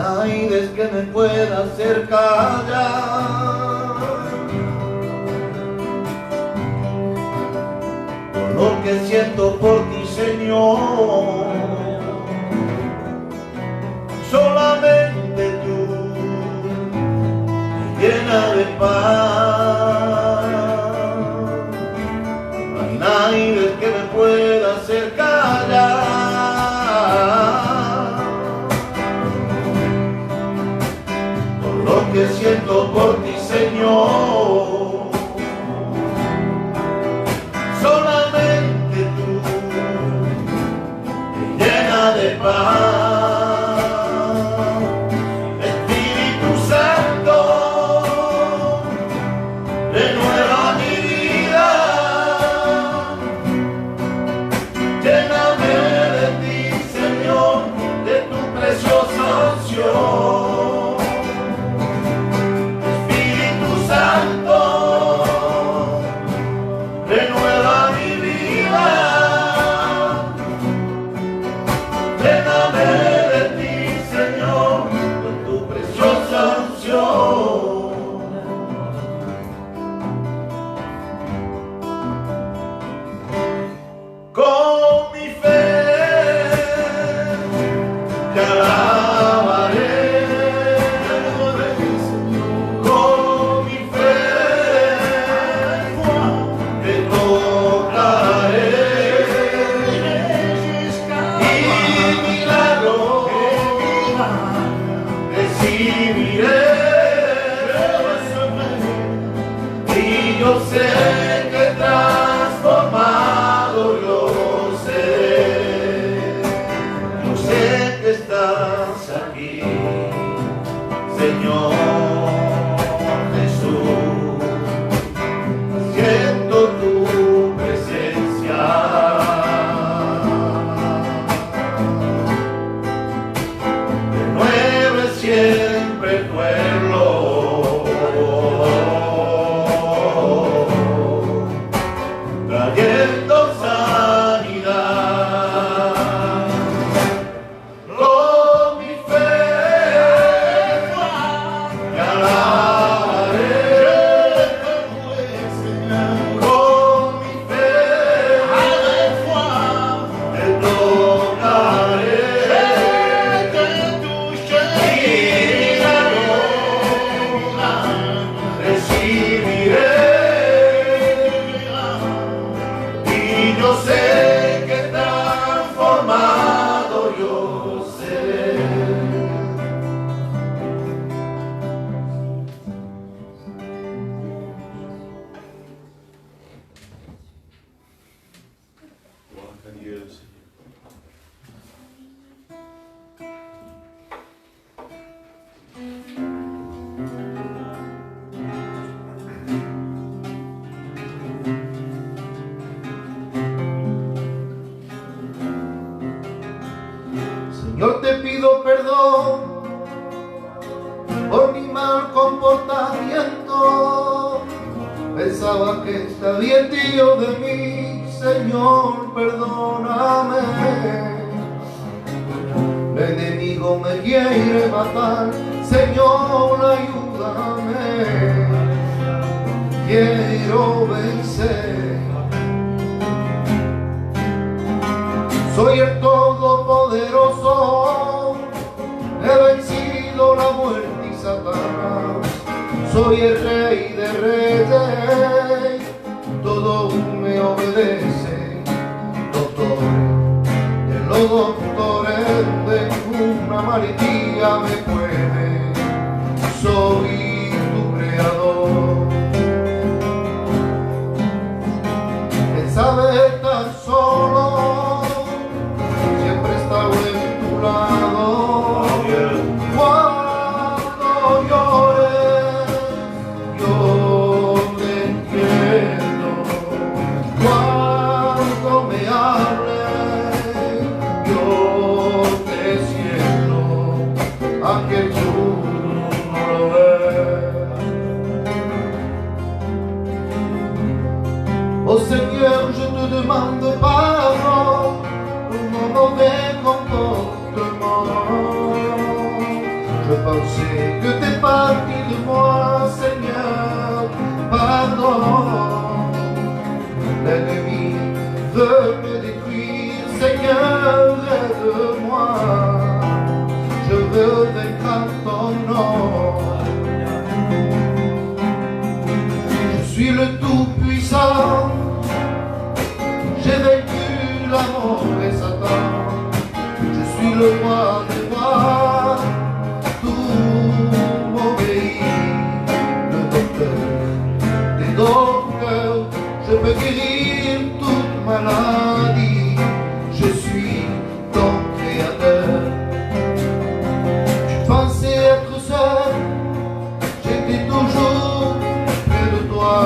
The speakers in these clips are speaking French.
nadie que me pueda hacer callar por lo que siento por ti, Señor. Solamente tú me llenas de paz. No hay nadie que me pueda hacer callar por lo que siento por ti, Señor. Solamente tú me llenas de paz. Espíritu Santo, renueva mi vida, lléname de ti, Señor, de tu preciosa unción. Con mi fe te alabaré. Yo sé que transformado yo sé que estás aquí, Señor Jesús, siento tu presencia. Renueve siempre el pueblo. Trayendo sanidad, con mi fe te alabaré, con mi fe te tocaré, y recibiré. Yo sé que transformado yo seré. Yo te pido perdón por mi mal comportamiento. Pensaba que está bien, tío, de mí, Señor, perdóname. El enemigo me quiere matar, Señor, ayúdame. Quiero vencer. Soy el Todopoderoso, he vencido la muerte y Satanás. Soy el Rey de Reyes, todo me obedece. Doctores, de los doctores de ninguna maletía me puede. Soy tu creador. Él sabe estar solo, siempre está en tu lado. Cuando llores, yo te entiendo. Cuando me hables, yo te siento. Aunque pensé que t'es parti de moi, Seigneur, pardon. L'ennemi veut me détruire, Seigneur, aide-moi. Je veux vaincre ton nom. Je suis le Tout-Puissant, j'ai vaincu la mort et Satan. Je suis le roi des rois, tout m'obéit. Le docteur des docteurs, je peux guérir toute maladie. Je suis ton créateur. Tu pensais être seul, j'étais toujours près de toi.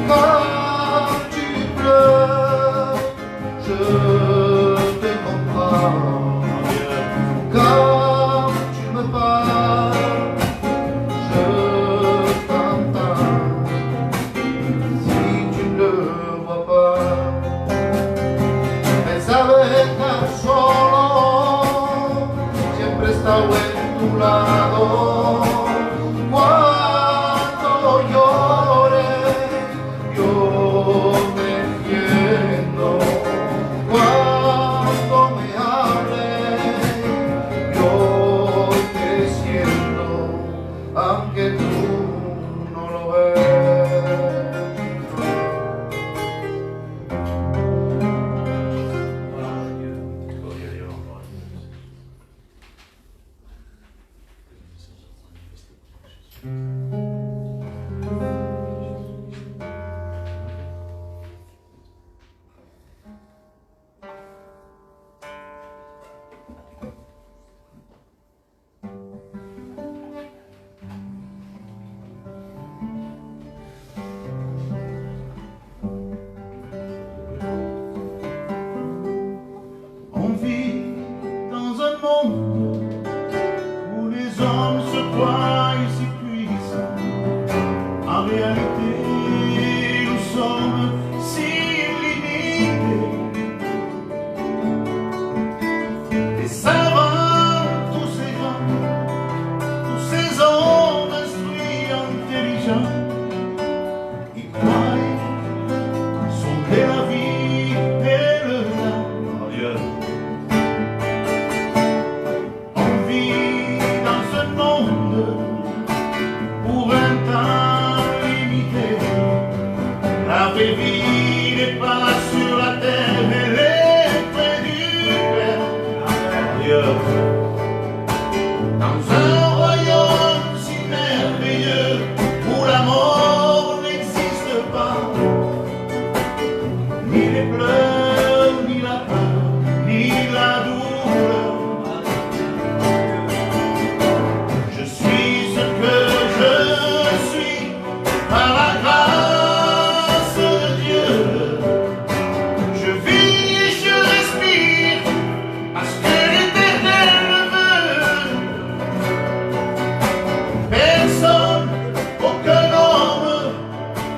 Quand tu pleures, je te comprends. Quand tu me parles, je t'entends. Si tu ne le vois pas, pensare solo, siempre stavo en tu lado. Cuando llores, yo te entiendo. Cuando me hables, yo te siento, aunque tú no lo ves. On vit dans un monde où les hommes se croient si puissants. En réalité, nous sommes si limités. Les savants, tous ces grands, tous ces hommes instruits, intelligents, ils croient sauver la vie et le bien. On vit dans ce monde pour un temps limité. La vraie vie n'est pas sur la terre, elle est près du Père. Dans un royaume si merveilleux où la mort n'existe pas, ni les pleurs, ni la peur, ni la douleur. Je suis ce que je suis par la grâce de Dieu. Je vis et je respire parce que l'Éternel le veut. Personne, aucun homme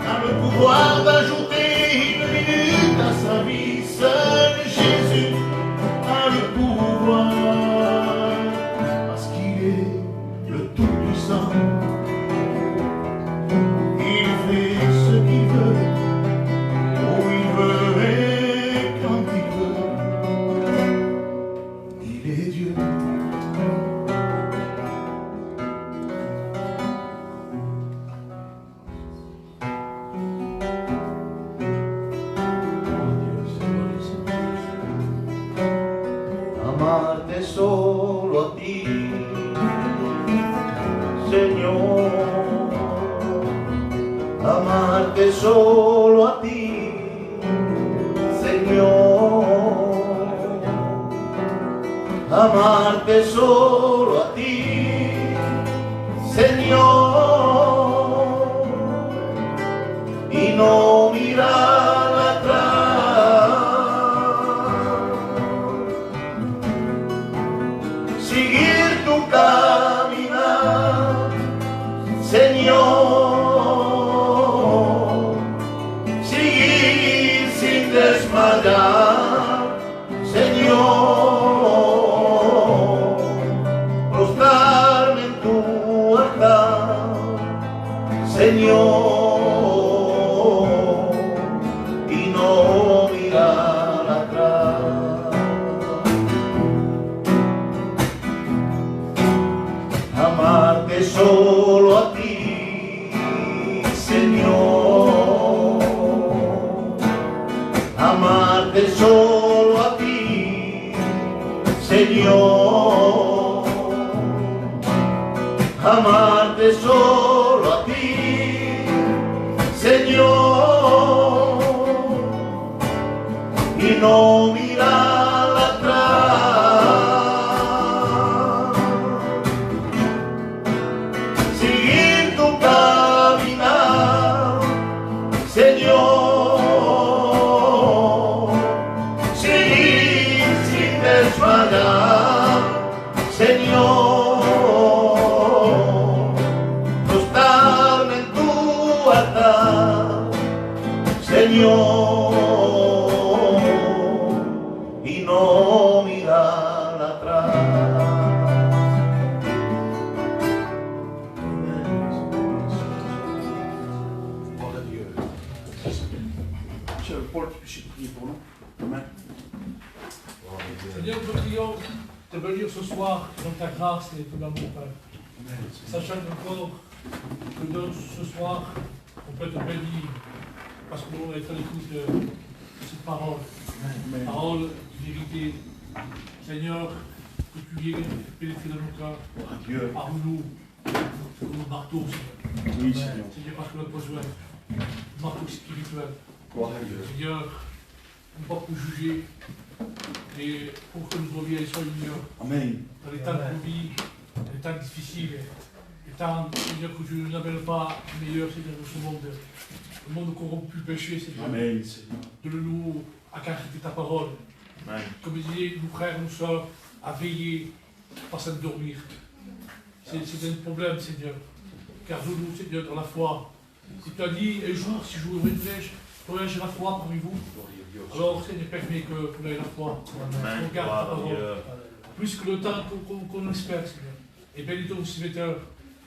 n'a le pouvoir d'ajouter une minute à sa vie. Seul Jésus a le pouvoir parce qu'il est le Tout-Puissant. Il fait ce qu'il veut, où il veut et quand il veut. Il est Dieu. Amarte solo a ti, Señor. Amarte solo a ti, Señor. Amarte solo a ti, Señor. Y no mirar atrás. Seguir tu caminar, Señor. Seguir sin desmayar, Señor. Prostrar Señor, amarte solo a ti, Señor, y no mirar atrás, seguir tu caminar, Señor, seguir sin desmayar, Señor, no estarme en tu altar, Señor, y no mirar atrás. Gloire à Dieu. Cher Paul, tu puisses prier pour nous. Amen. Seigneur, nous prions de venir ce soir dans ta grâce et ton amour, Père. Sachant encore que ce soir, on peut te bénir parce qu'on est à l'écoute de cette parole. Parole de vérité. Seigneur, que tu viennes pénétrer dans nos cœurs. Gloire à Dieu. Parle-nous comme nos marteaux, Seigneur. Oui, Seigneur. Seigneur, parce que notre besoin, marteau spirituel. Gloire à Dieu. Seigneur, non pas pour juger, mais pour que nous reviennes soient lumière. Amen. Dans les temps de vie, dans les temps difficiles, les temps, Seigneur, que tu n'appelles pas meilleur, Seigneur, de ce monde. Le monde corrompu, péché, Seigneur. Amen, Seigneur. Donne-nous à caractère ta parole. Amen. Comme disait nos frères, nos soeurs, à veiller, pas s'endormir. C'est un problème, Seigneur. Car nous, Seigneur, dans la foi. Si tu as dit un jour, si je vous neige, j'ai la foi parmi vous. Alors, Seigneur, permet que vous ayez la foi. Amen. On garde ta Gloire à parole. Dieu. Plus que le temps qu'on espère, Seigneur. Et bénis ton serviteur.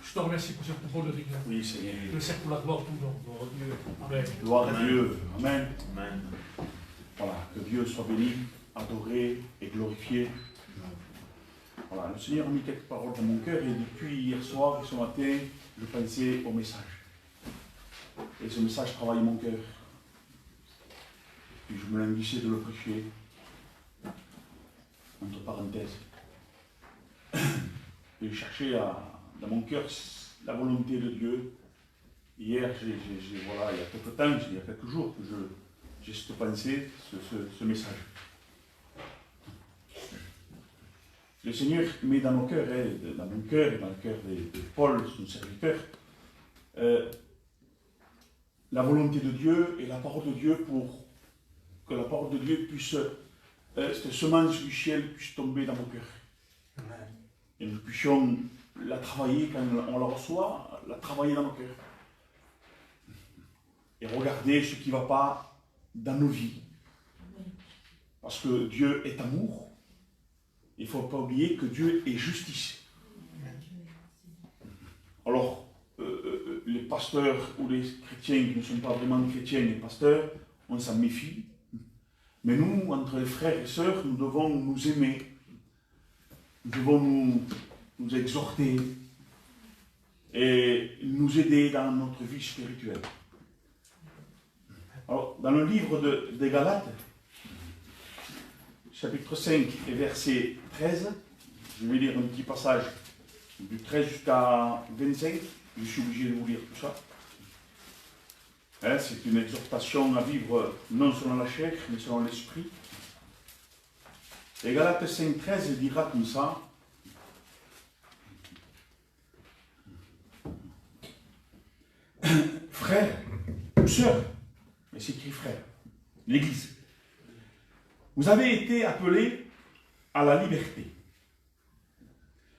Je te remercie pour cette parole de Seigneur. Oui, Seigneur. Je le sers pour la gloire de ton nom. Amen. Gloire à Amen. Dieu. Amen. Amen. Voilà, que Dieu soit béni, adoré et glorifié. Voilà, le Seigneur a mis quelques paroles dans mon cœur et depuis hier soir et ce matin, je pensais au message. Et ce message travaille mon cœur. Puis je me languissais de le prêcher. Entre parenthèses. Et je cherchais dans mon cœur la volonté de Dieu. Hier, voilà, il y a quelques temps, il y a quelques jours que j'ai cette pensée, ce message. Le Seigneur met dans nos cœurs, dans mon cœur et dans le cœur de Paul, son serviteur, la volonté de Dieu et la parole de Dieu pour que la parole de Dieu puisse, cette semence du ciel puisse tomber dans nos cœurs. Et nous puissions la travailler quand on la reçoit, la travailler dans nos cœurs. Et regarder ce qui ne va pas dans nos vies. Parce que Dieu est amour. Il ne faut pas oublier que Dieu est justice. Alors, les pasteurs ou les chrétiens qui ne sont pas vraiment chrétiens, les pasteurs, on s'en méfie. Mais nous, entre les frères et sœurs, nous devons nous aimer. Nous devons nous exhorter et nous aider dans notre vie spirituelle. Alors, dans le livre des Galates, chapitre 5 et verset 13, je vais lire un petit passage du 13 jusqu'à 25, je suis obligé de vous lire tout ça. Hein, c'est une exhortation à vivre non selon la chair, mais selon l'esprit. Et Galates 5, 13 dira comme ça. Frères ou sœurs, mais c'est écrit frère, l'Église. Vous avez été appelés à la liberté.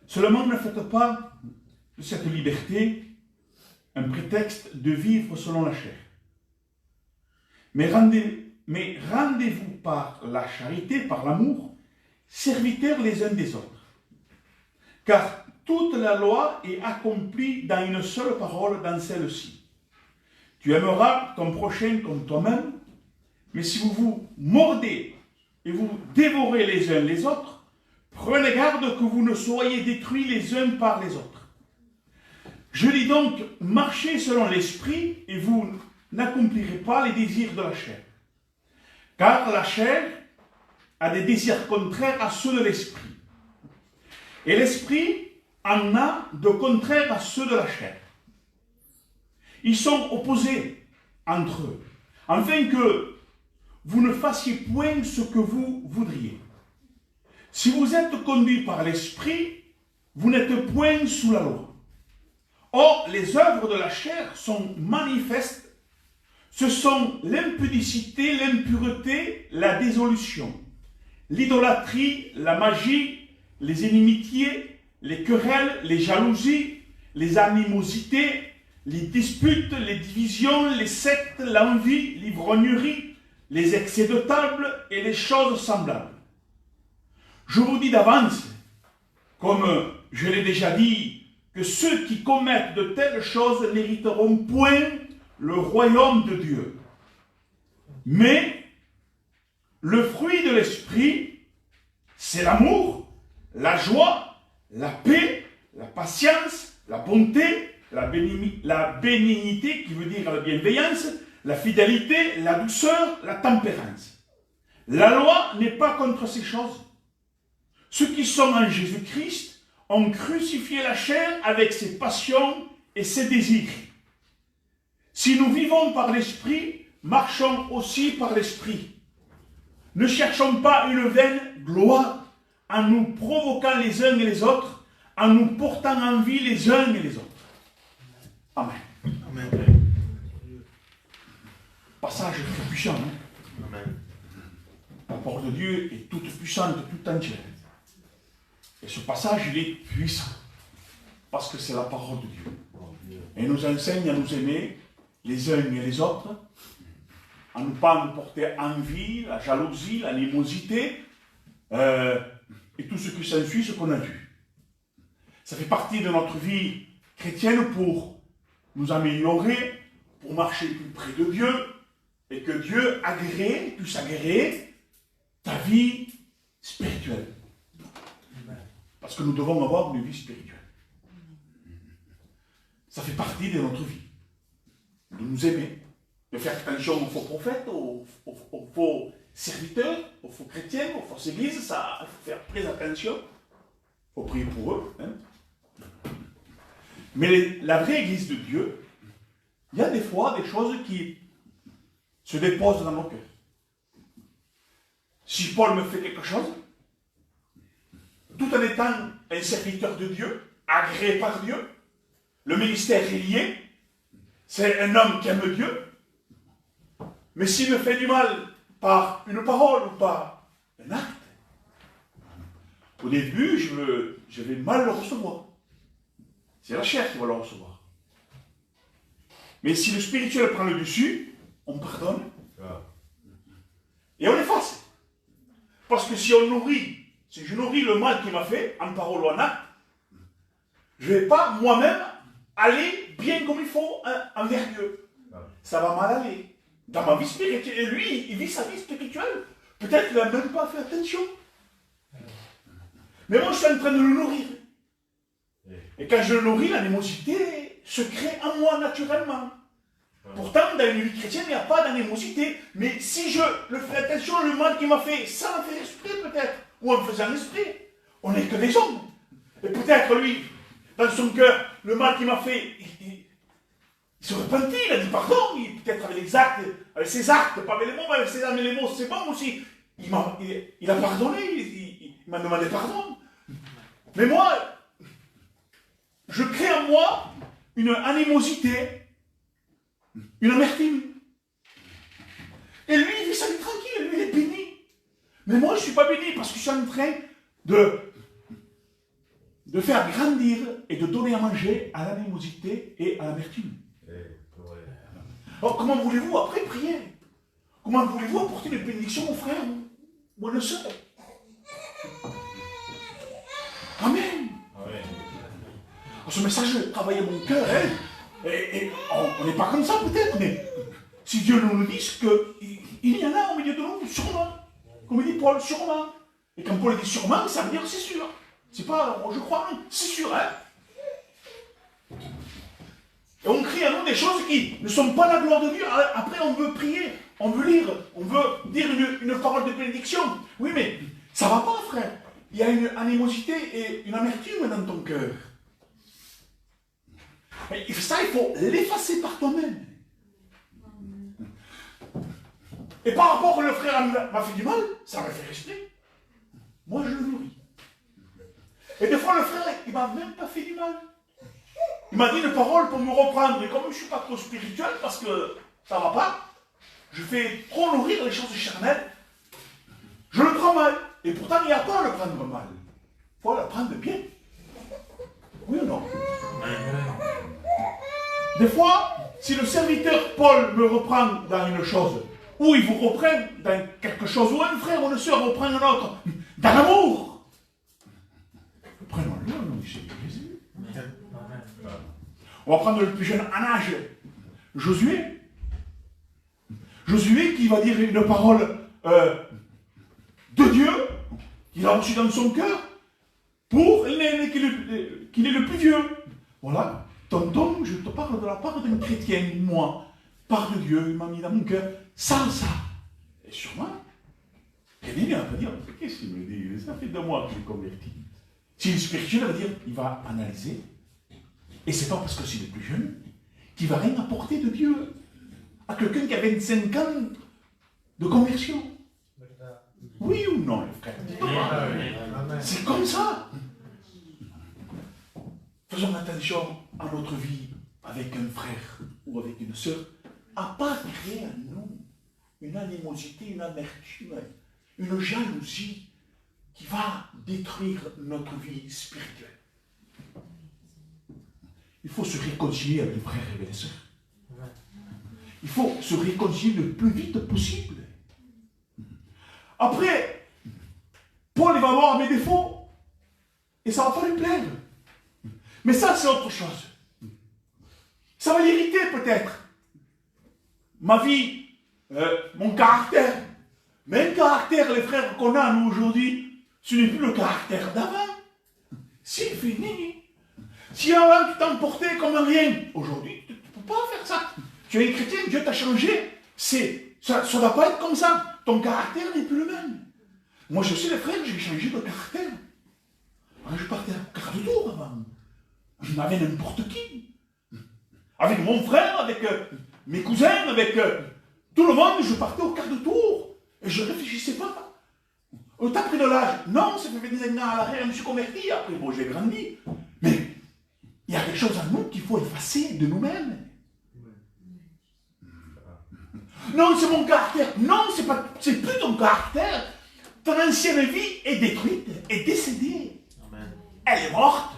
Seulement ne faites pas de cette liberté un prétexte de vivre selon la chair. Mais rendez-vous par la charité, par l'amour, serviteurs les uns des autres. Car toute la loi est accomplie dans une seule parole, dans celle-ci. Tu aimeras ton prochain comme toi-même, mais si vous vous mordez et vous dévorez les uns les autres, prenez garde que vous ne soyez détruits les uns par les autres. Je dis donc, marchez selon l'esprit et vous n'accomplirez pas les désirs de la chair. Car la chair a des désirs contraires à ceux de l'esprit. Et l'esprit en a de contraire à ceux de la chair. Ils sont opposés entre eux, afin que vous ne fassiez point ce que vous voudriez. Si vous êtes conduits par l'esprit, vous n'êtes point sous la loi. Or, les œuvres de la chair sont manifestes. Ce sont l'impudicité, l'impureté, la dissolution, l'idolâtrie, la magie, les inimitiés, les querelles, les jalousies, les animosités, les disputes, les divisions, les sectes, l'envie, l'ivrognerie, les excès de table et les choses semblables. Je vous dis d'avance, comme je l'ai déjà dit, que ceux qui commettent de telles choses n'hériteront point le royaume de Dieu. Mais le fruit de l'esprit, c'est l'amour, la joie, la paix, la patience, la bonté, la bénignité, qui veut dire la bienveillance, la fidélité, la douceur, la tempérance. La loi n'est pas contre ces choses. Ceux qui sont en Jésus-Christ ont crucifié la chair avec ses passions et ses désirs. Si nous vivons par l'Esprit, marchons aussi par l'Esprit. Ne cherchons pas une vaine gloire en nous provoquant les uns et les autres, en nous portant envie les uns et les autres. Amen. Amen. Passage très puissant. Hein? Amen. La parole de Dieu est toute puissante, toute entière. Et ce passage, il est puissant. Parce que c'est la parole de Dieu. Et il nous enseigne à nous aimer les uns et les autres, à ne pas nous porter envie, la jalousie, l'animosité, et tout ce qui s'ensuit, ce qu'on a vu. Ça fait partie de notre vie chrétienne pour nous améliorer, pour marcher plus près de Dieu, et que Dieu puisse agréer ta vie spirituelle. Parce que nous devons avoir une vie spirituelle. Ça fait partie de notre vie. De nous aimer, de faire attention aux faux prophètes, aux faux serviteurs, aux faux chrétiens, aux fausses églises, ça, il faut faire très attention. Il faut prier pour eux. Hein. Mais la vraie église de Dieu, il y a des fois des choses qui se déposent dans nos cœurs. Si Paul me fait quelque chose, tout en étant un serviteur de Dieu, agréé par Dieu, le ministère est lié, c'est un homme qui aime Dieu, mais s'il me fait du mal par une parole ou par un acte, au début, je vais mal le recevoir. C'est la chair qui va le recevoir. Mais si le spirituel prend le dessus, on pardonne et on efface. Parce que si je nourris le mal qu'il m'a fait, en parole ou en acte, je ne vais pas moi-même aller bien comme il faut envers Dieu. Ça va mal aller. Dans ma vie spirituelle, et lui, il vit sa vie spirituelle. Peut-être qu'il n'a même pas fait attention. Mais moi, je suis en train de le nourrir. Et quand je le nourris, l'animosité se crée en moi naturellement. Pourtant, dans une vie chrétienne, il n'y a pas d'animosité. Mais si je le fais attention, le mal qu'il m'a fait, sans faire esprit peut-être, ou en faisant esprit, on n'est que des hommes. Et peut-être lui, dans son cœur, le mal qu'il m'a fait, il se repentit, il a dit pardon, peut-être avec les actes, avec ses actes, pas avec les mots, mais avec ses âmes et les mots, c'est bon aussi. Il a pardonné, il m'a demandé pardon. Mais moi, je crée en moi une animosité, une amertume. Et lui, il vit sa vie tranquille, lui, il est béni. Mais moi, je ne suis pas béni parce que je suis en train de faire grandir et de donner à manger à l'animosité et à l'amertume. Alors, comment voulez-vous après prier? Comment voulez-vous apporter une bénédiction aux frères ou à nos sœurs? Amen. Alors, ce message travaille mon cœur, hein? Et on n'est pas comme ça peut-être, mais si Dieu nous le dit, qu'il y en a au milieu de nous, sûrement. Comme dit Paul, sûrement. Et quand Paul dit sûrement, ça veut dire c'est sûr. C'est pas je crois, non, c'est sûr, hein. Et on crie à nous des choses qui ne sont pas la gloire de Dieu. Après, on veut prier, on veut lire, on veut dire une parole de bénédiction. Oui, mais ça va pas, frère. il y a une animosité et une amertume dans ton cœur. Et ça, il faut l'effacer par toi-même. Et par rapport que le frère m'a fait du mal, ça m'a fait rester. Moi, je le nourris. Et des fois, le frère, il m'a même pas fait du mal. Il m'a dit une parole pour me reprendre. Et comme je ne suis pas trop spirituel, parce que ça ne va pas, je fais trop nourrir les choses charnelles, je le prends mal. Et pourtant, il n'y a pas à le prendre mal. Il faut le prendre bien. Oui ou non? Des fois, si le serviteur Paul me reprend dans une chose, ou il vous reprend dans quelque chose, ou un frère ou une soeur reprend un autre, dans l'amour, prenons-le au nom du Seigneur Jésus. On va prendre le plus jeune en âge, Josué. Josué qui va dire une parole de Dieu, qu'il a reçue dans son cœur, pour qu'il est le plus vieux. Voilà. Tonton, je te parle de la part d'un chrétien, moi, part de Dieu, il m'a mis dans mon cœur, ça. Et sûrement, quelqu'un va dire, qu'est-ce qu'il me dit? Ça fait 2 mois que je suis converti. Si le spirituel va dire, il va analyser, et c'est pas parce que c'est le plus jeune, qu'il va rien apporter de Dieu à quelqu'un qui a 25 ans de conversion. Oui ou non, les frères? C'est comme ça. Faisons attention à notre vie avec un frère ou avec une sœur, à ne pas créer en nous une animosité, une amertume, une jalousie qui va détruire notre vie spirituelle. Il faut se réconcilier avec les frères et les sœurs. Il faut se réconcilier le plus vite possible. Après, Paul il va avoir mes défauts et ça ne va pas lui plaire. Mais ça, c'est autre chose. Ça va l'irriter peut-être. Ma vie, mon caractère. Mais un caractère, les frères qu'on a nous aujourd'hui, ce n'est plus le caractère d'avant. C'est fini. Si avant tu t'emportais comme un rien, aujourd'hui tu ne peux pas faire ça. Tu es un chrétien, Dieu t'a changé. Ça ne va pas être comme ça. Ton caractère n'est plus le même. Moi je sais les frères, j'ai changé de caractère. Je partais à quart de tour avant. Avec n'importe qui. Avec mon frère, avec mes cousins, avec tout le monde, je partais au quart de tour. Et je ne réfléchissais pas. T'as pris de l'âge? Non, ça fait des années à l'arrière, je me suis converti. Après, bon, j'ai grandi. Mais il y a quelque chose en nous qu'il faut effacer de nous-mêmes. Non, c'est mon caractère. Non, c'est plus ton caractère. Ton ancienne vie est détruite, est décédée. Amen. Elle est morte.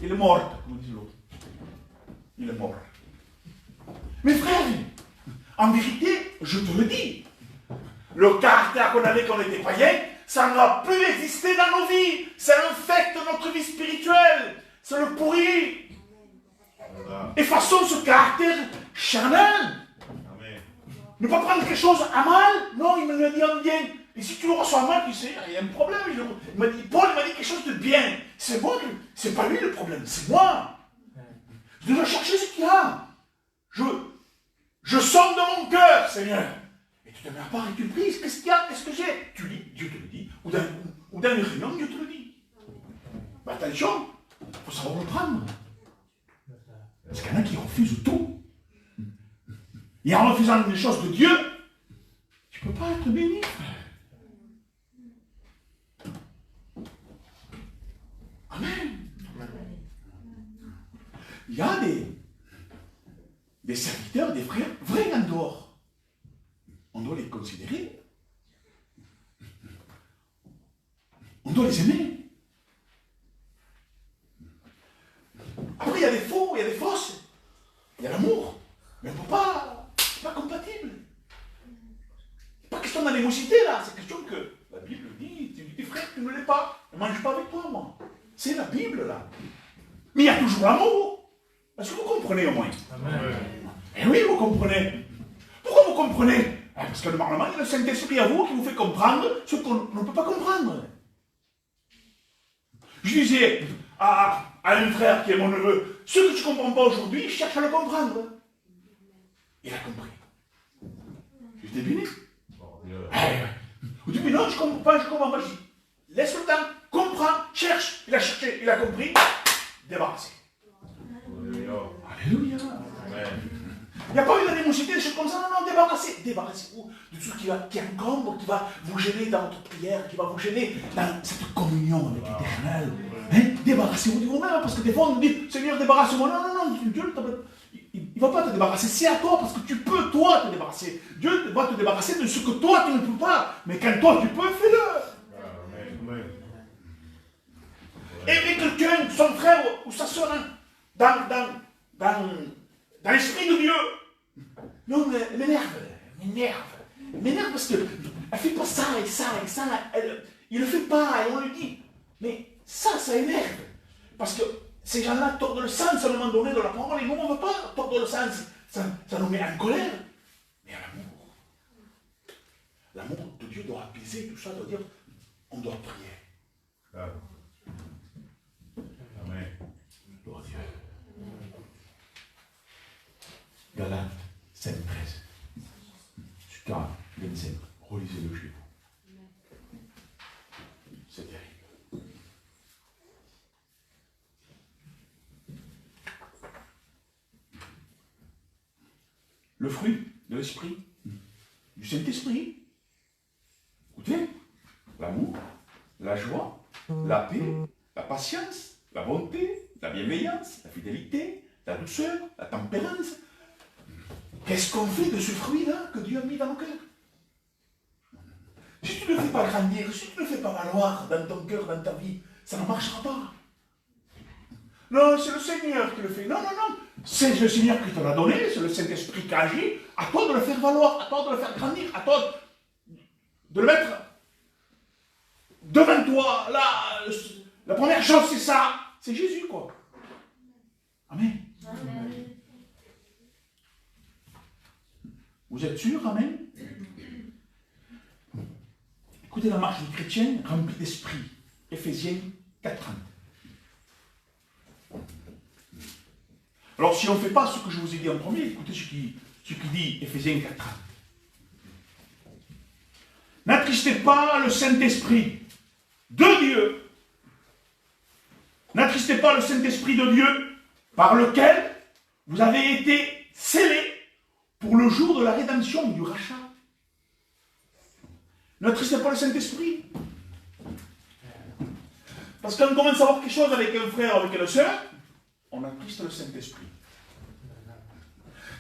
Il est morte, comme dit l'autre. Il est mort. Mes frères, en vérité, je te le dis, le caractère qu'on avait quand on était païen, ça ne va plus exister dans nos vies. Ça infecte notre vie spirituelle. Ça le pourrit. Effaçons ce caractère charnel. Amen. Ne pas prendre quelque chose à mal. Non, il me le dit en bien. Et si tu le reçois mal, tu sais, il y a un problème. Paul m'a dit quelque chose de bien. C'est moi, c'est pas lui le problème, c'est moi. Je dois chercher ce qu'il y a. Je sonde dans mon cœur, Seigneur. Et tu te mets à part et tu prises. Qu'est-ce qu'il y a? Qu'est-ce que j'ai? Tu lis, Dieu te le dit. Ou dans une réunion, Dieu te le dit. Mais attention, il faut savoir le prendre. Parce qu'il y en a qui refusent tout. Et en refusant les choses de Dieu, tu ne peux pas être béni, frère. Amen. Il y a des serviteurs, des frères vrais en dehors. On doit les considérer. On doit les aimer. Après, il y a des faux, il y a des fausses. Il y a l'amour. Mais on ne peut pas. C'est pas compatible. C'est pas question d'animosité là. C'est question que la Bible dit, tu dis tes frères, tu ne l'es pas. Ne mange pas avec toi, moi. C'est la Bible là. Mais il y a toujours l'amour. Est-ce que vous comprenez au moins? Amen. Eh oui, vous comprenez. Pourquoi vous comprenez? Parce que normalement, il y a le Saint-Esprit à vous qui vous fait comprendre ce qu'on ne peut pas comprendre. Je disais à un frère qui est mon neveu, ce que tu ne comprends pas aujourd'hui, cherche à le comprendre. Il a compris. J'étais béni. Au début, non, je ne comprends pas, je comprends pas. Je dis, laisse le temps, comprend, cherche. Il a cherché, il a compris. Débarrassé. Alléluia. Il n'y a pas eu d'animosité, des choses comme ça. Non, non, débarrassez. Débarrassez-vous de tout ce qui encombre, qui va vous gêner dans votre prière, qui va vous gêner dans cette communion avec l'Éternel. Hein? Débarrassez-vous de vous-même, parce que des fois on nous dit, Seigneur, débarrasse-moi. Non, non, non, Dieu il ne va pas te débarrasser. C'est à toi, parce que tu peux, toi, te débarrasser. Dieu va te débarrasser de ce que toi, tu ne peux pas. Mais quand toi, tu peux, fais-le. Aimer quelqu'un, son frère ou sa soeur, hein, dans l'esprit de Dieu. Non, mais elle m'énerve parce qu'elle ne fait pas ça et ça et ça. Il ne le fait pas et on lui dit. Mais ça énerve. Parce que ces gens-là tordent le sens à un moment donné de la parole et nous, on ne veut pas tordre le sens. Ça nous met en colère. Mais à l'amour de Dieu doit apaiser tout ça, doit dire on doit prier. Amen. Gloire à Dieu. Galates 5, 13. Jusqu'à 25. Relisez-le chez vous. C'est terrible. Le fruit de l'esprit, du Saint-Esprit. Écoutez, l'amour, la joie, la paix, la patience, la bonté, la bienveillance, la fidélité, la douceur, la tempérance. Qu'est-ce qu'on fait de ce fruit-là que Dieu a mis dans nos cœurs? Si tu ne le fais pas grandir, si tu ne le fais pas valoir dans ton cœur, dans ta vie, ça ne marchera pas. Non, c'est le Seigneur qui le fait. Non, non, non. C'est le Seigneur qui te l'a donné, c'est le Saint-Esprit qui agit. À toi de le faire valoir, à toi de le faire grandir, à toi de le mettre devant toi. Là, la première chose, c'est ça. C'est Jésus, quoi. Amen. Amen. Vous êtes sûr, amen? Écoutez la marche du chrétien rempli d'esprit. Éphésiens 4:30. Alors, si on ne fait pas ce que je vous ai dit en premier, écoutez ce qui dit Éphésiens 4:30. N'attristez pas le Saint-Esprit de Dieu. N'attristez pas le Saint-Esprit de Dieu par lequel vous avez été scellés pour le jour de la rédemption, du rachat. N'attristez pas le Saint-Esprit. Parce qu'on commence à voir quelque chose avec un frère, avec une soeur, on attriste le Saint-Esprit.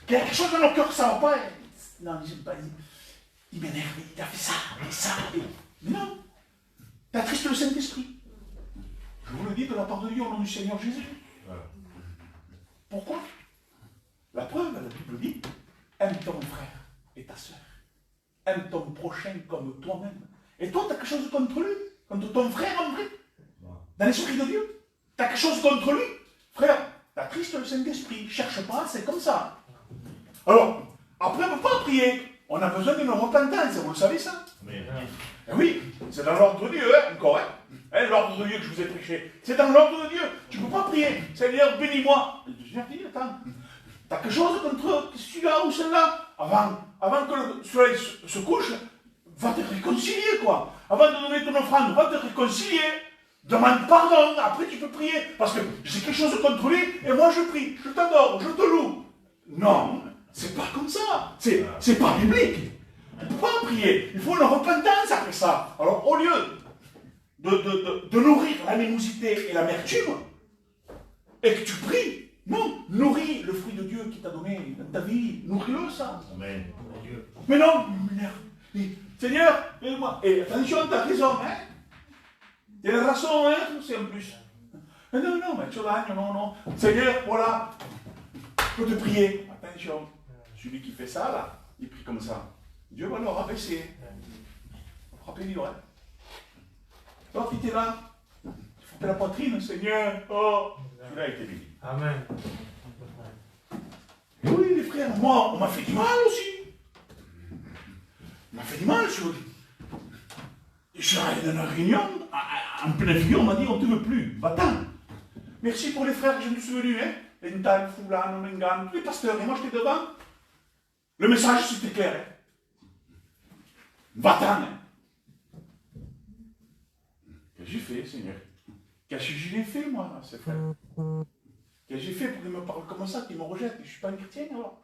Qu'il y a quelque chose dans nos cœurs que ça ne va pas. Non, j'aime pas. Il m'énerve, il a fait ça, et ça. Mais non, tu attristes le Saint-Esprit. Je vous le dis de la part de Dieu au nom du Seigneur Jésus. Pourquoi? La preuve, la Bible dit, aime ton frère et ta soeur. Aime ton prochain comme toi-même. Et toi, tu as quelque chose contre lui, contre ton frère en vrai. Dans l'esprit de Dieu, tu as quelque chose contre lui. Frère, tu attristes le Saint-Esprit. Cherche pas, c'est comme ça. Alors, après, on ne peut pas prier. On a besoin d'une repentance, vous le savez ça? Eh oui, c'est dans l'ordre de Dieu, hein, encore. Hein, l'ordre de Dieu que je vous ai prêché. C'est dans l'ordre de Dieu. Tu ne peux pas prier. Seigneur, bénis-moi. Le Seigneur dit, attends. Tu as quelque chose contre celui-là ou celle-là? Avant que le soleil se couche, va te réconcilier, quoi. Avant de donner ton offrande, va te réconcilier. Demande pardon, après tu peux prier. Parce que j'ai quelque chose contre lui, et moi je prie, je t'adore, je te loue. Non, c'est pas comme ça. C'est pas biblique. On ne peut pas prier. Il faut une repentance après ça. Alors au lieu de nourrir l'animosité et l'amertume, et que tu pries, non, nourris le fruit de Dieu qui t'a donné dans ta vie. Nourris-le, ça. Amen. Mais non, il m'énerve. Seigneur, aide-moi. Et attention, t'as raison, hein. Il y a la raison, hein, c'est en plus. Mais non, mais tu l'as, non. Seigneur, voilà, je peux te prier. Attention, celui qui fait ça, là, il prie comme ça. Dieu va le rabaisser. Frappez dur, hein. Toi, tu étais là, tu frappais la poitrine, Seigneur, oh, celui-là était béni. Amen. Et oui, les frères, moi, on m'a fait du mal aussi. On m'a fait du mal, je suis allé dans une réunion, en pleine figure, on m'a dit, on ne te veut plus, va-t'en. Merci pour les frères que je me suis souvenu, hein. Lental, Foulane, Mengan, tous les pasteurs, et moi j'étais devant. Le message, c'était clair, hein. Va-t'en, hein. Qu'est-ce que j'ai fait, Seigneur? Qu'est-ce que je l'ai fait, moi, ces frères? Qu'est-ce que j'ai fait pour qu'ils me parlent comme ça, qu'ils me rejettent? Je ne suis pas un chrétien, alors.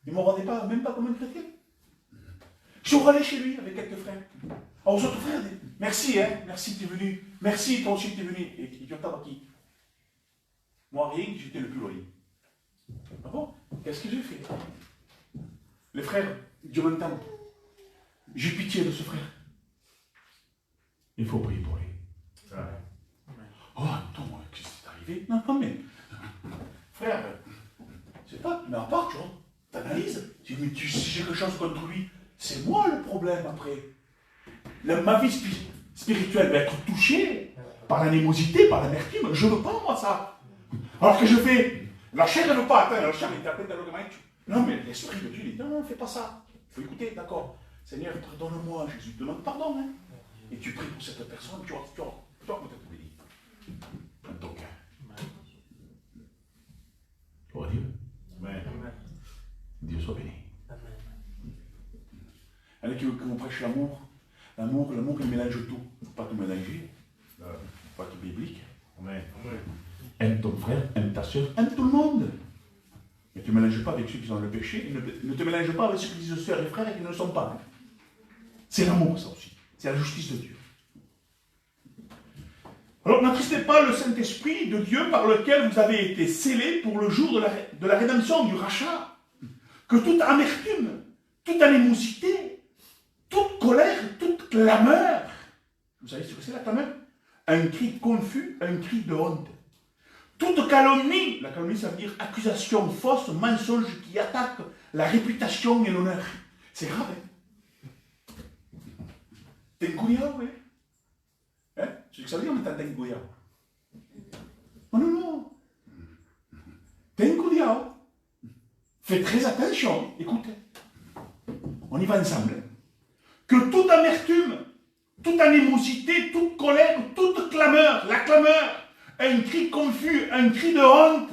Ils ne me regardaient pas, même pas comme un chrétien. Je suis allé chez lui avec quelques frères. Alors, aux autres frères, merci, hein, merci, tu es venu. Merci, toi aussi, tu es venu. Et tu entends qui? Moi, rien, j'étais le plus loyer. Ah bon? Qu'est-ce que j'ai fait? Les frères, Dieu m'entend. J'ai pitié de ce frère. Il faut prier pour lui. Oh, attends, qu'est-ce qui est arrivé? Non, mais. Frère, c'est pas, mais à part, tu vois, t'analyses. Si j'ai quelque chose contre lui, c'est moi le problème après. Ma vie spirituelle va être touchée par l'animosité, par l'amertume. Je ne veux pas, moi, ça. Alors que je fais. La chair, elle ne veut pas atteindre. La chair, elle est atteinte à l'orgueil. Non, mais l'esprit de Dieu dit non, fais pas ça. Il faut écouter, d'accord. Seigneur, pardonne-moi, Jésus, demande pardon. Hein. Et tu pries pour cette personne, tu vas peut-être béni. En ton cœur. Gloire à Dieu. Amen. Dieu soit béni. Allez, que vous prêchez l'amour. L'amour, il mélange tout. Il ne faut pas tout mélanger. Il ne faut pas tout biblique. Amen. Aime ton frère, aime ta soeur, aime tout le monde. Mais tu ne mélanges pas avec ceux qui sont dans le péché. Ne te mélange pas avec ceux qui disent sœurs et frères et qui ne le sont pas. C'est l'amour, ça aussi. C'est la justice de Dieu. Alors, n'attristez pas le Saint-Esprit de Dieu par lequel vous avez été scellés pour le jour de la rédemption, du rachat. Que toute amertume, toute animosité, toute colère, toute clameur, vous savez ce que c'est la clameur? Un cri confus, un cri de honte. Toute calomnie, la calomnie ça veut dire accusation fausse, mensonge qui attaque la réputation et l'honneur. C'est grave, hein? T'es un couillard, oui? Hein? C'est ce que ça veut dire maintenant, t'es un couillard. Oh non, non. T'es un couillard. Fais très attention, écoute. On y va ensemble. Que toute amertume, toute animosité, toute colère, toute clameur, la clameur, un cri confus, un cri de honte,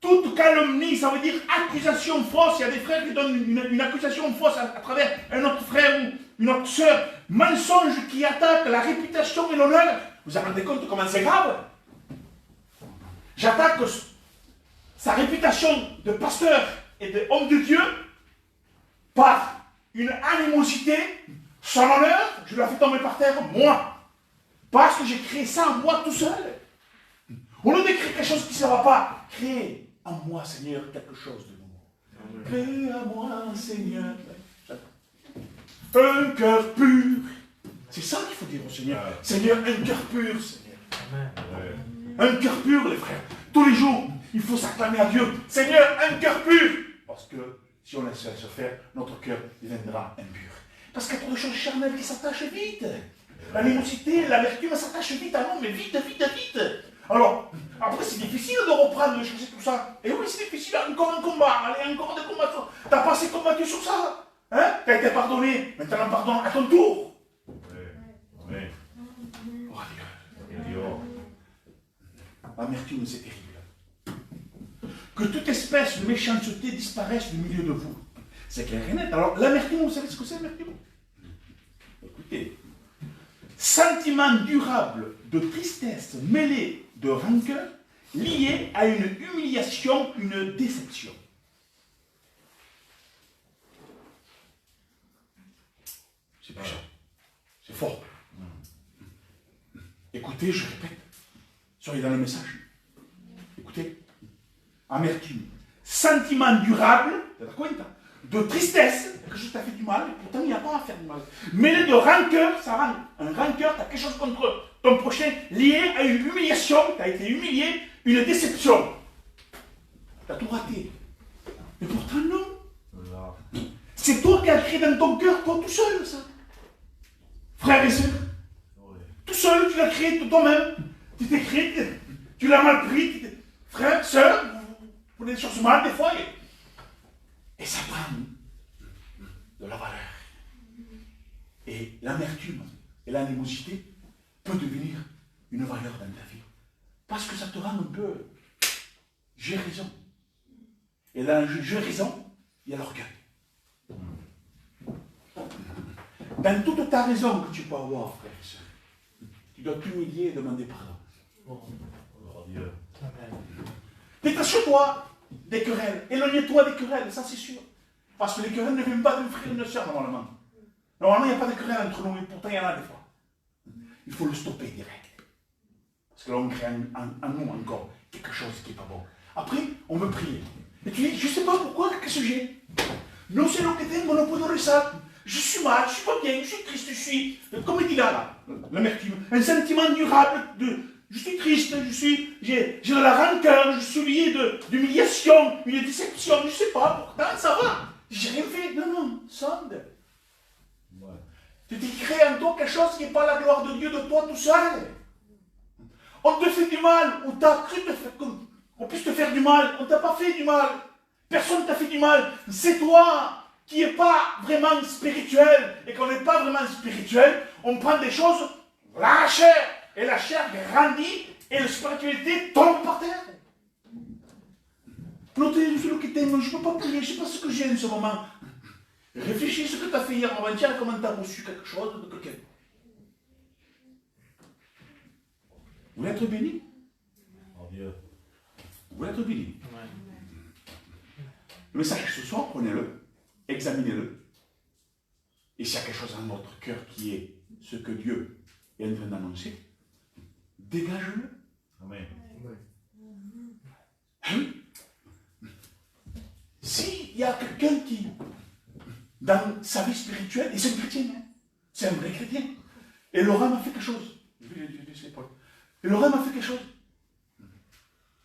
toute calomnie, ça veut dire accusation fausse. Il y a des frères qui donnent une accusation fausse à travers un autre frère ou une autre sœur. Mensonge qui attaque la réputation et l'honneur. Vous vous rendez compte comment c'est grave? J'attaque sa réputation de pasteur et d'homme de Dieu par une animosité, son honneur, je la fais tomber par terre, moi. Parce que j'ai créé ça en moi tout seul. Au lieu de créer quelque chose qui ne va pas, crée en moi, Seigneur, quelque chose de nouveau. Crée en moi, Seigneur, un cœur pur. C'est ça qu'il faut dire au Seigneur. Seigneur, un cœur pur, Seigneur. Un cœur pur, les frères. Tous les jours, il faut s'acclamer à Dieu. Seigneur, un cœur pur. Parce que si on laisse se faire, notre cœur deviendra impur. Parce qu'il y a trop de choses charnelles qui s'attachent vite. L'animosité, l'amertume s'attache vite à nous, mais vite, vite, vite. Alors, après, c'est difficile de reprendre, de chercher tout ça. Et oui, c'est difficile, encore un combat, allez, encore des combats. T'as pas assez combattu sur ça. Hein? T'as été pardonné, maintenant pardon à ton tour. Oui. Oh, Dieu. L'amertume, c'est terrible. Que toute espèce de méchanceté disparaisse du milieu de vous. C'est clair et net. Alors, l'amertume, vous savez ce que c'est, l'amertume? Écoutez. Sentiment durable de tristesse mêlé de rancœur lié à une humiliation, une déception. C'est puissant. C'est fort. Écoutez, je répète. Soyez dans le message. Écoutez. Amertume. Sentiment durable, de tristesse, quelque chose qui t'a fait du mal, et pourtant il n'y a pas à faire du mal. Mêlé de rancœur, ça rend un rancœur, tu as quelque chose contre ton prochain, lié à une humiliation, tu as été humilié, une déception. Tu as tout raté. Mais pourtant non. C'est toi qui as créé dans ton cœur, toi tout seul, ça. Frères et sœurs. Tout seul, tu l'as créé toi-même. Tu t'es créé, tu l'as mal pris. Frères, sœurs, vous prenez des choses mal des fois. Et ça prend de la valeur. Et l'amertume et l'animosité peut devenir une valeur dans ta vie. Parce que ça te rend un peu... J'ai raison. Et là, j'ai raison, il y a l'orgueil. Dans toute ta raison que tu peux avoir, frère et soeur, tu tu dois t'humilier et demander pardon. Oh Dieu. Détache-toi des querelles, éloigne-toi des querelles, ça c'est sûr. Parce que les querelles ne viennent pas d'un frère et d'une sœur normalement. Normalement, il n'y a pas de querelles entre nous, et pourtant il y en a des fois. Il faut le stopper direct. Parce que là, on crée en nous encore quelque chose qui n'est pas bon. Après, on veut prier. Et tu dis, je ne sais pas pourquoi, qu'est-ce que j'ai? Non, c'est lo que tengo, no puedo rezar. Je suis mal, je ne suis pas bien, je suis triste, je suis, comme il dit là, l'amertume, un sentiment durable de, je suis triste, j'ai de la rancœur, je suis lié d'humiliation, une déception, je ne sais pas, pourtant ça va, j'ai rien fait. Non, sonde. Ouais. Tu t'es créé en toi quelque chose qui n'est pas la gloire de Dieu de toi tout seul. On te fait du mal, on t'a cru qu'on puisse te faire du mal, on ne t'a pas fait du mal. Personne ne t'a fait du mal, c'est toi qui n'est pas vraiment spirituel, et qu'on n'est pas vraiment spirituel, on prend des choses, la chair, et la chair grandit, et la spiritualité tombe par terre. Non, je suis le qui t'aime, je ne peux pas prier, je ne sais pas ce que j'ai en ce moment. Réfléchis ce que tu as fait hier avant-hier, comment tu as reçu quelque chose de quelqu'un. Vous voulez être béni? Oh Dieu. Vous voulez être béni? Le message ce soir, prenez-le. Examinez-le. Et s'il y a quelque chose dans votre cœur qui est ce que Dieu est en train d'annoncer, dégage-le. Amen. Oui. S'il y a quelqu'un qui, dans sa vie spirituelle, et c'est un chrétien, hein, c'est un vrai chrétien, et Laurent m'a fait quelque chose. Et Laurent m'a fait quelque chose.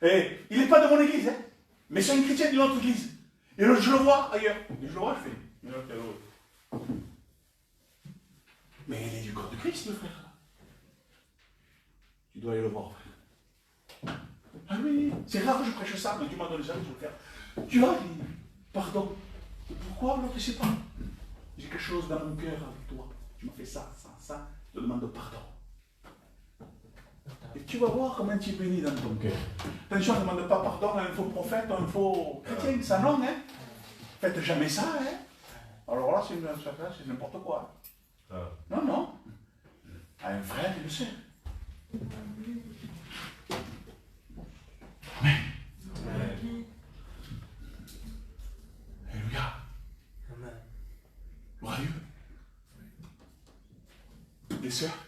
Et il n'est pas de mon église, hein, mais c'est un chrétien d'une autre église. Et là, je le vois ailleurs. Je le vois, je fais. Mais il est du corps de Christ, le frère. Tu dois aller le voir, frère. Ah oui, c'est rare que je prêche ça, mais tu m'as donné ça, je vais le faire. Tu as dit, pardon. Pourquoi l'autre ne sait pas? J'ai quelque chose dans mon cœur avec toi. Tu m'as fait ça, je te demande pardon. Et tu vas voir comment tu es béni dans ton cœur. Attention, ne demande pas pardon à un faux prophète, à un faux chrétien, ça non, hein. Faites jamais ça, hein. Alors là, c'est n'importe quoi. Non. À un frère et une sœur. Amen. Alléluia. Gloire à Dieu. Les sœurs.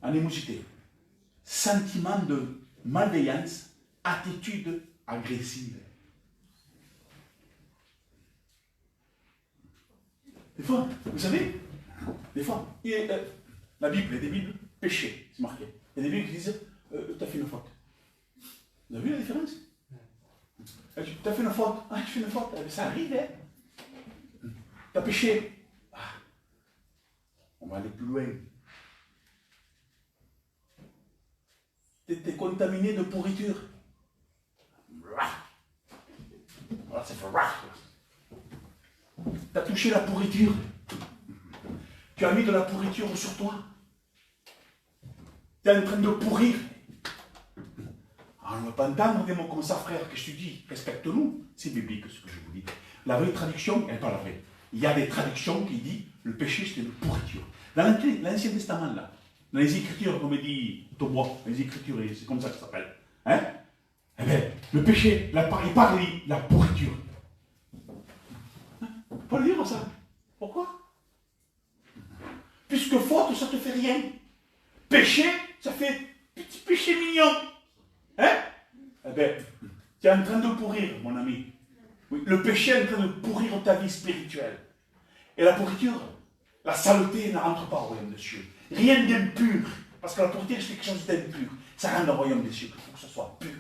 Animosité, sentiment de malveillance, attitude agressive. Des fois, vous savez, la Bible, il y a des Bibles, péché, c'est marqué. Il y a des Bibles qui disent, tu as fait une faute. Vous avez vu la différence? Tu as fait une faute, tu fais une faute, ça arrive, hein? Tu as péché. On va aller plus loin. Tu es contaminé de pourriture. Voilà, c'est fait. Tu as touché la pourriture. Tu as mis de la pourriture sur toi. Tu es en train de pourrir. Alors, on ne va pas entendre des mots comme ça, frère, que je te dis. Respecte-nous. C'est biblique ce que je vous dis. La vraie traduction, elle n'est pas la vraie. Il y a des traductions qui disent le péché, c'est une pourriture. Dans l'Ancien Testament, là, dans les Écritures, comme dit Tobois, les Écritures, c'est comme ça que ça s'appelle. Hein? Eh bien, le péché, il parle de la pourriture. On peut le dire ça. Pourquoi? Puisque faute, ça ne te fait rien. Péché, ça fait petit péché mignon. Hein? Eh bien, tu es en train de pourrir, mon ami. Oui, le péché est en train de pourrir ta vie spirituelle. Et la pourriture, la saleté ne rentre pas au royaume des cieux. Rien d'impur. Parce que la pourriture, c'est quelque chose d'impur. Ça rend le royaume des cieux. Il faut que ce soit pur.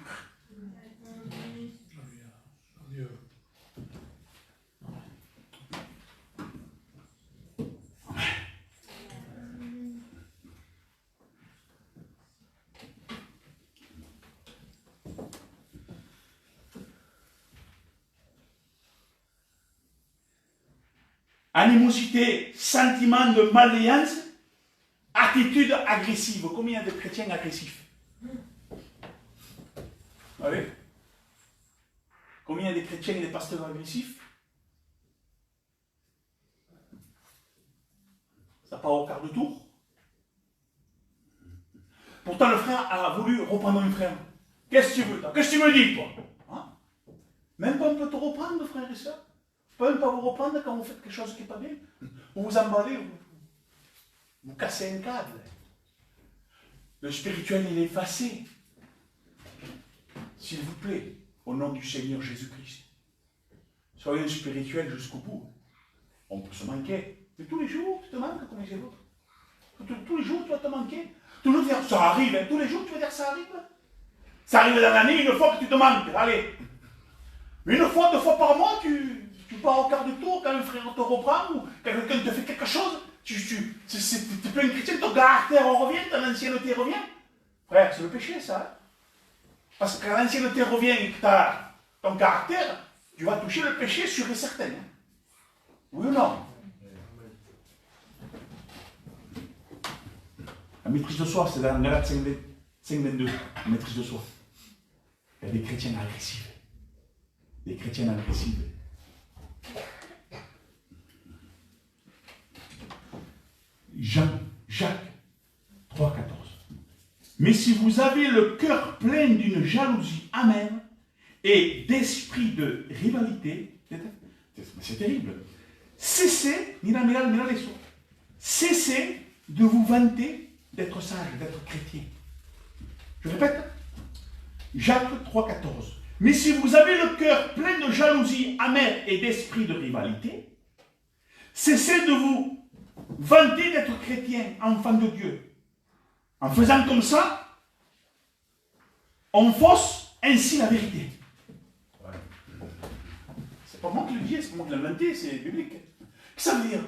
Animosité, sentiment de malveillance, attitude agressive. Combien de chrétiens agressifs? Vous savez? Combien de chrétiens et de pasteurs agressifs? pas au quart de tour. Pourtant, le frère a voulu reprendre un frère. Qu'est-ce que tu veux, toi? Qu'est-ce que tu me dis, toi? Hein? Même pas on peut te reprendre, frères et sœurs. On peut même pas vous reprendre quand vous faites quelque chose qui n'est pas bien. Vous vous emballez, vous cassez un câble. Le spirituel, il est effacé. S'il vous plaît, au nom du Seigneur Jésus-Christ, soyez spirituel jusqu'au bout. On peut se manquer. Mais tous les jours, tu te manques comme les autres. Tous les jours, tu vas te manquer. Toujours dire, ça arrive, hein. Tous les jours, tu vas dire, ça arrive. Ça arrive dans l'année, une fois que tu te manques. Allez. Mais une fois, 2 fois par mois, tu pars au quart de tour, quand un frère te reprend, ou quand quelqu'un te fait quelque chose, tu es plein de chrétien, ton caractère revient, ton ancienneté revient. Frère, c'est le péché, ça. Hein? Parce que quand l'ancienneté revient et que tu as ton caractère, tu vas toucher le péché sûr et certain. Hein? Oui ou non? La maîtrise de soi, c'est dans Galates 5:22, la maîtrise de soi. Il y a des chrétiens agressifs. Des chrétiens agressifs. Jacques 3,14. Mais si vous avez le cœur plein d'une jalousie amère et d'esprit de rivalité, c'est terrible. Cessez de vous vanter d'être sage, d'être chrétien. Je répète, Jacques 3,14. Mais si vous avez le cœur plein de jalousie amère et d'esprit de rivalité, cessez de vous vanter d'être chrétien, enfant de Dieu. En faisant comme ça, on fausse ainsi la vérité. C'est pas moi qui le dis, c'est pas moi qui l'ai inventé, c'est biblique. Qu'est-ce que ça veut dire?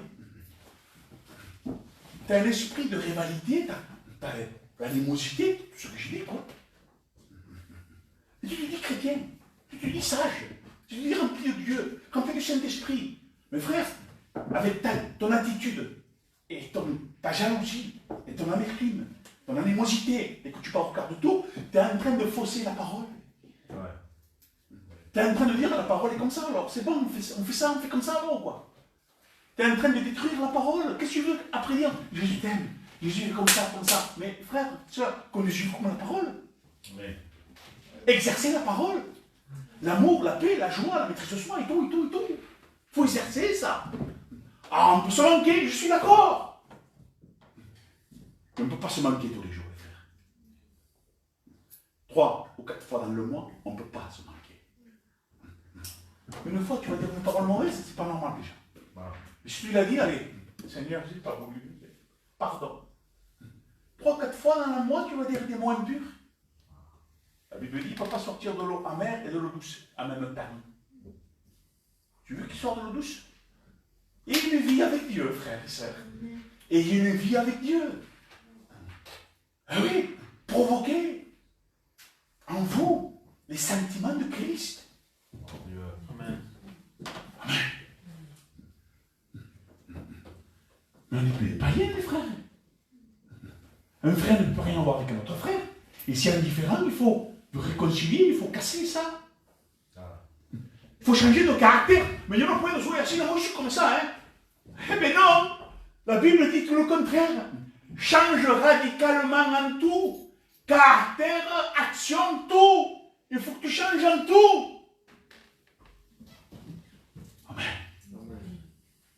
Tu as un esprit de rivalité, tu as l'animosité, tout ce que je dis, quoi. Et tu te dis chrétien, tu te dis sage, tu te dis rempli de Dieu, rempli du Saint-Esprit. Mais frère, avec ton attitude, et ta jalousie, et ton amertume, ton animosité, et que tu pars au quart de tour, tu es en train de fausser la parole. Tu es en train de dire la parole est comme ça, alors c'est bon, on fait ça, on fait comme ça, alors quoi. Tu es en train de détruire la parole. Qu'est-ce que tu veux après dire? Jésus t'aime, Jésus est comme ça, comme ça. Mais frère, soeur, connaissez-vous comme la parole? Oui. Exercer la parole. L'amour, la paix, la joie, la maîtrise de soi, et tout. Il faut exercer ça. Ah, on peut se manquer, je suis d'accord. Mais on ne peut pas se manquer tous les jours, les frères. 3 ou 4 fois dans le mois, on ne peut pas se manquer. Une fois, tu vas dire une parole mauvaise, c'est pas normal déjà. Voilà. Mais si tu l'as dit, allez, Seigneur, j'ai pas voulu. Pardon. 3 ou 4 fois dans le mois, tu vas dire des mots impurs. La Bible dit qu'il ne peut pas sortir de l'eau amère et de l'eau douce en même temps. Tu veux qu'il sorte de l'eau douce? Et une vie avec Dieu, frères et sœurs. Et une vie avec Dieu. Ah oui, provoquez en vous les sentiments de Christ. Amen. Amen. Mais on n'est pas païens, les frères. Un frère ne peut rien avoir avec un autre frère. Et si un différent, il faut réconcilier, il faut casser ça. Il faut changer de caractère. Mais il y a un point de jouer assis, moi je suis comme ça, hein. Eh bien non, la Bible dit tout le contraire. Change radicalement en tout. Caractère, action, tout. Il faut que tu changes en tout. Amen.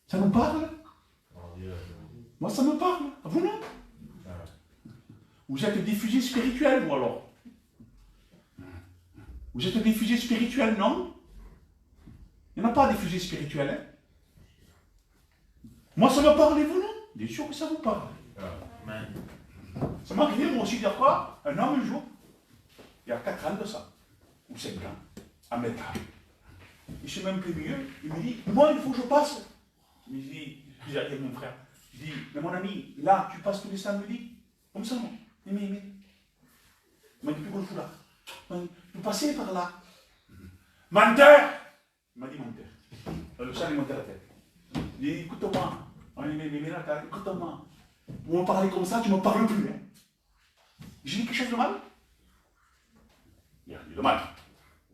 Ça nous parle? Moi ça me parle. À vous non? Vous êtes des fusées spirituelles, vous alors? Vous êtes des fusées spirituelles, non? Il n'y en a pas des fusées spirituelles, hein? Moi, ça me parle, vous, non? Bien sûr que ça vous parle. Amen. Ça m'a arrivé, moi aussi, dire quoi? Un homme, un jour, il y a 4 ans de ça, ou 5 ans, à métal. Il s'est même plus mieux. Il me dit, moi, il faut que je passe. Je me dis, j'ai dit à mon frère, je dis, mais mon ami, là, tu passes tous les samedis? Comme ça, non? Il m'a dit, plus gros foulard. Vous passez par là. Menteur! Il m'a dit menteur. Le sang est monté à la tête. Il dit, écoute-moi. Écoute-moi. Vous me parlez comme ça, tu ne me parles plus. Hein. J'ai dit quelque chose de mal? Il a dit de mal.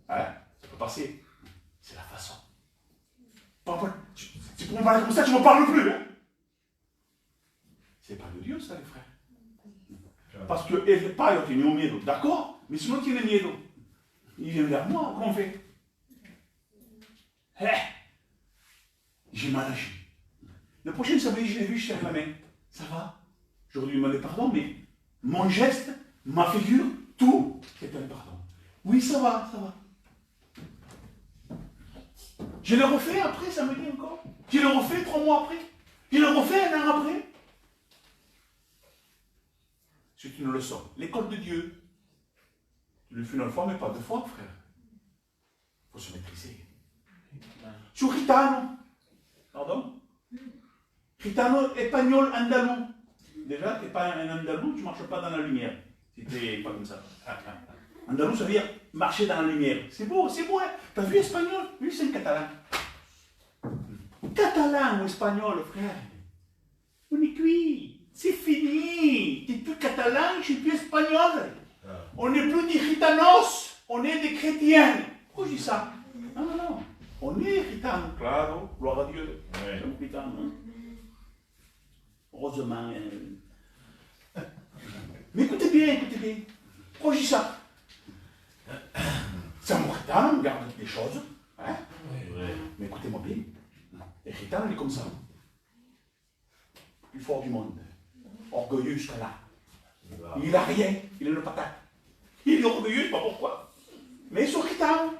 Hein? Ça peut passer. C'est la façon. Tu peux me parler comme ça, tu ne me parles plus. Hein? C'est pas de Dieu, ça, les frères. Parce que el Pai a tenido miedo, d'accord, mais si non tiene miedo, il vient vers moi, comment on fait? J'ai mal agi. Le prochain samedi, je l'ai vu, je serre la main. Ça va? J'aurais dû demander pardon, mais mon geste, ma figure, tout, c'est un pardon. Oui, ça va, ça va. Je le refais après, samedi encore. Je le refais 3 mois après. Je le refais 1 an après. C'est une leçon. L'école de Dieu. Tu le fais 1 fois, mais pas 2 fois, frère. Il faut se maîtriser. Sur Gitano. Pardon? Gitano, espagnol, andalou. Déjà, tu n'es pas un andalou, tu ne marches pas dans la lumière. Si tu n'es pas comme ça. Andalou, ça veut dire marcher dans la lumière. C'est beau, hein? T'as vu espagnol? Lui, c'est un catalan. Catalan ou espagnol, frère. On est cuit. C'est fini. Tu n'es plus catalan, je suis plus espagnol. On n'est plus des gitanos. On est des chrétiens. Pourquoi je dis ça? Non. On est gitanos. Claro, gloire à Dieu. Ouais. Sommes gitanos. Heureusement. Mais écoutez bien. Pourquoi je dis ça? C'est un gitano, on garde des choses. Hein? Ouais. Mais écoutez-moi bien. Les gitanos, il est comme ça. Plus fort du monde. Orgueilleux jusqu'à là. Il n'a rien. Il est le patate. Il est orgueilleux, je ne sais pas pourquoi. Mais ils sont gitanos.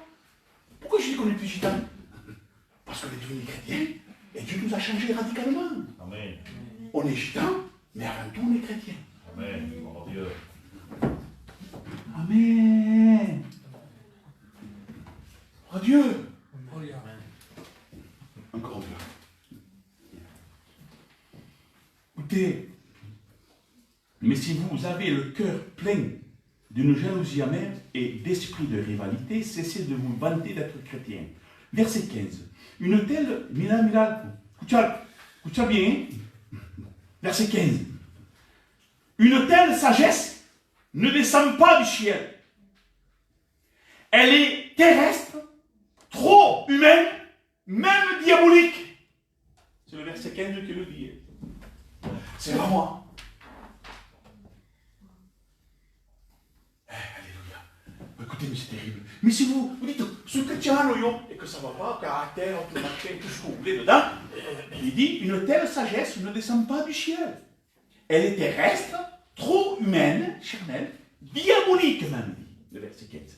Pourquoi je dis qu'on n'est plus gitanos? Parce qu'on est devenus chrétiens et Dieu nous a changés radicalement. Amen. On est gitanos, mais avant tout, on est chrétiens. Amen. Oh Dieu. Amen. Oh Dieu. Encore Dieu. Écoutez, mais si vous avez le cœur plein d'une jalousie amère et d'esprit de rivalité, cessez de vous vanter d'être chrétien. Verset 15. Une telle, mira, écoute bien, verset 15. Une telle sagesse ne descend pas du ciel. Elle est terrestre, trop humaine, même diabolique. C'est le verset 15 qui le dit. C'est pas moi. Écoutez, mais c'est terrible. Mais si vous dites, ce chrétien, et que ça ne va pas, caractère, tout ce que vous voulez dedans, il dit, une telle sagesse ne descend pas du ciel. Elle est terrestre, trop humaine, charnelle, diabolique même, dit le verset 15.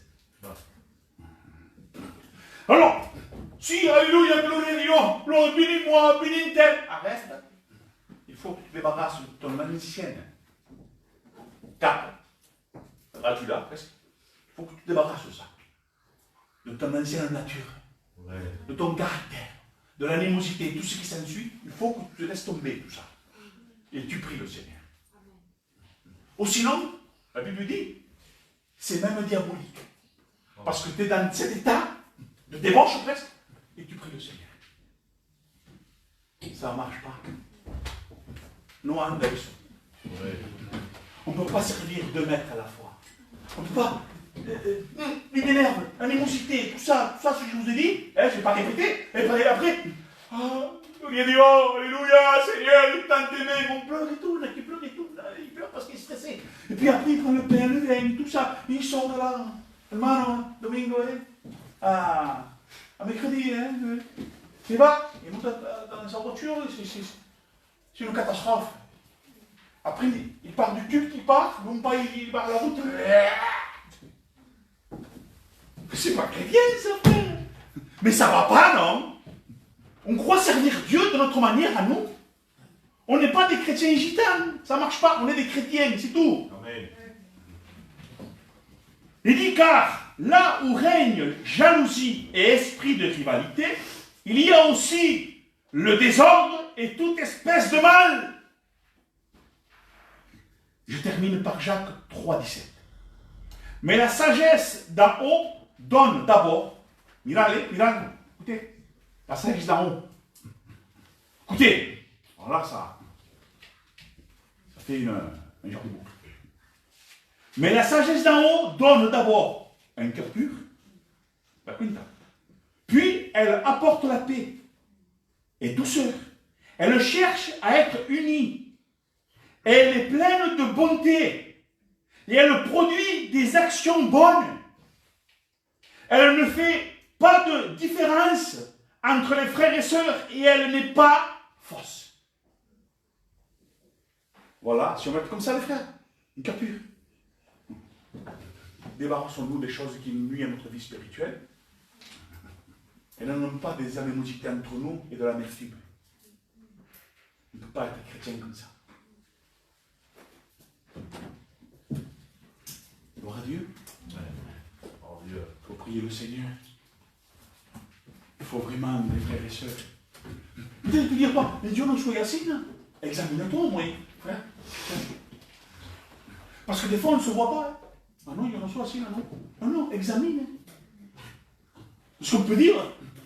Alors, si, alléluia, gloire à Dieu, gloire, bénis-moi, bénis tel. Arrête. Il faut que tu te débarrasses de ton magicienne. Car, tu l'as presque. Il faut que tu te débarrasses de ça. De ton ancienne nature. Ouais. De ton caractère. De l'animosité, tout ce qui s'ensuit. Il faut que tu te laisses tomber tout ça. Et tu pries le Seigneur. Ou sinon, la Bible dit, c'est même diabolique. Parce que tu es dans cet état de débauche presque, et tu pries le Seigneur. Ça ne marche pas. Non, Anderson. On ne peut pas servir 2 maîtres à la fois. On ne peut pas. Il m'énerve, animosité, tout ça, ce que je vous ai dit, je ne vais pas répéter, et après, gloire à Dieu, alléluia, Seigneur, il est tant aimé, on pleure et tout, là, il pleure parce qu'il est stressé. Et puis après, il prend le pain, le vin, tout ça, il sort de là, hermano, domingo, à mercredi, il va, il monte dans sa voiture, c'est une catastrophe. Après, il part du tube, il part à la route. C'est pas chrétien, ça, frère. Mais ça va pas, non? On croit servir Dieu de notre manière à nous. On n'est pas des chrétiens gitanes. Ça marche pas. On est des chrétiens, c'est tout. Amen. Il dit, car là où règne jalousie et esprit de rivalité, il y a aussi le désordre et toute espèce de mal. Je termine par Jacques 3,17. Mais la sagesse d'en haut donne d'abord, écoutez, la sagesse d'en haut. Écoutez, alors là, ça fait un genre de boucle. Mais la sagesse d'en haut donne d'abord un cœur pur, la quinta. Puis elle apporte la paix et douceur. Elle cherche à être unie Elle est pleine de bonté. Et elle produit des actions bonnes. Elle ne fait pas de différence entre les frères et sœurs et elle n'est pas fausse. Voilà, si on va être comme ça les frères, une capure. Débarrassons-nous des choses qui nuisent à notre vie spirituelle. Et n'en pas des animosités entre nous et de l'amertume. On ne peut pas être chrétien comme ça. Gloire à Dieu. Il faut prier le Seigneur. Il faut vraiment, mes frères et sœurs. Peut-être dire pas, mais Dieu nous soit assis. Examine-toi au moins, frère. Parce que des fois on ne se voit pas. Ah non, il y en a soit assis là, non. Non, non, examine. Ce qu'on peut dire,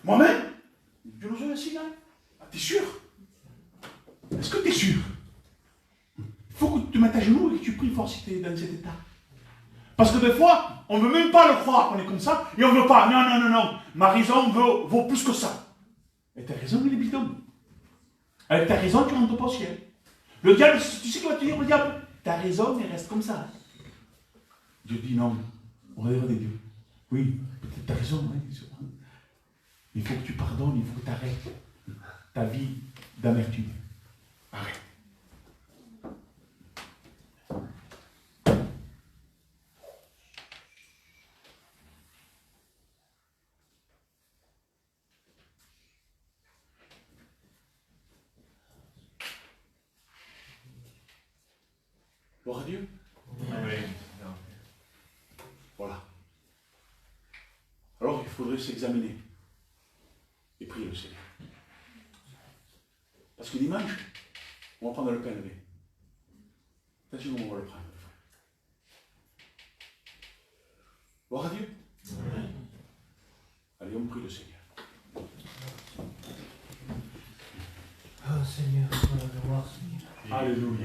moi-même, Dieu nous soit assis là. Ah, t'es sûr? Est-ce que t'es sûr? Il faut que tu te mettes à genoux et que tu pries fort si tu es dans cet état. Parce que des fois, on ne veut même pas le croire qu'on est comme ça, et on ne veut pas. Non, non, non, non. Ma raison vaut plus que ça. Et ta raison, il est bidon. Avec ta raison, tu ne rentres pas au ciel. Le diable, tu sais quoi te dire, le diable? Ta raison, elle reste comme ça. Dieu dit non. On va dire des dieux. Oui, peut-être ta raison, hein, il faut que tu pardonnes, il faut que tu arrêtes ta vie d'amertume. Arrête. Gloire à Dieu. Amen. Voilà. Alors il faudrait s'examiner et prier le Seigneur. Parce que dimanche, on va prendre le pain levé. Peut-être qu'on va le prendre. Gloire à Dieu. Allez, on prie le Seigneur. Oh Seigneur, gloire, Seigneur. Alléluia.